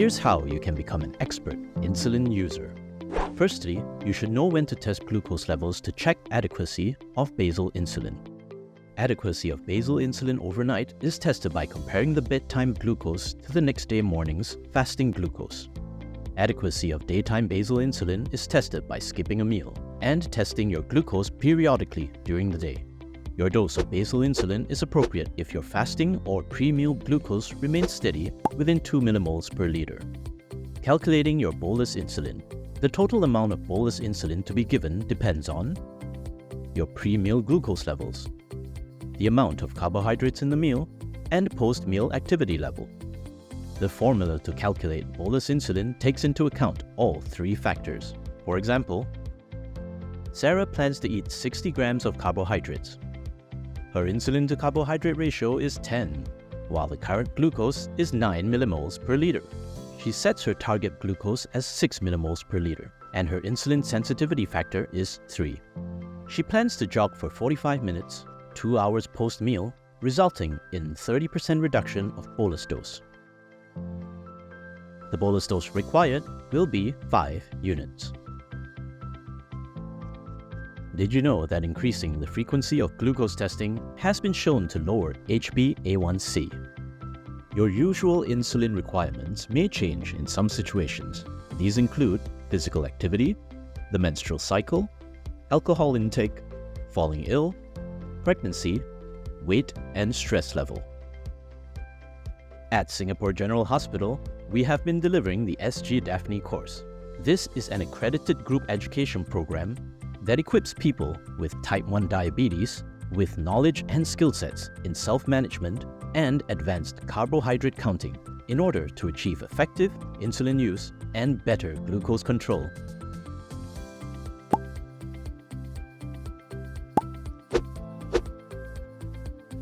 Here's how you can become an expert insulin user. Firstly, you should know when to test glucose levels to check adequacy of basal insulin. Adequacy of basal insulin overnight is tested by comparing the bedtime glucose to the next day morning's fasting glucose. Adequacy of daytime basal insulin is tested by skipping a meal and testing your glucose periodically during the day. Your dose of basal insulin is appropriate if your fasting or pre-meal glucose remains steady within 2 millimoles per liter. Calculating your bolus insulin. The total amount of bolus insulin to be given depends on your pre-meal glucose levels, the amount of carbohydrates in the meal, and post-meal activity level. The formula to calculate bolus insulin takes into account all three factors. For example, Sarah plans to eat 60 grams of carbohydrates. Her insulin to carbohydrate ratio is 10, while the current glucose is 9 millimoles per liter. She sets her target glucose as 6 millimoles per liter, and her insulin sensitivity factor is 3. She plans to jog for 45 minutes, 2 hours post-meal, resulting in 30% reduction of bolus dose. The bolus dose required will be 5 units. Did you know that increasing the frequency of glucose testing has been shown to lower HbA1c? Your usual insulin requirements may change in some situations. These include physical activity, the menstrual cycle, alcohol intake, falling ill, pregnancy, weight, and stress level. At Singapore General Hospital, we have been delivering the SG Daphne course. This is an accredited group education program that equips people with type 1 diabetes with knowledge and skill sets in self-management and advanced carbohydrate counting in order to achieve effective insulin use and better glucose control.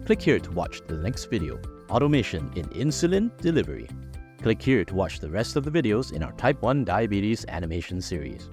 Click here to watch the next video, Automation in Insulin Delivery. Click here to watch the rest of the videos in our Type 1 Diabetes animation series.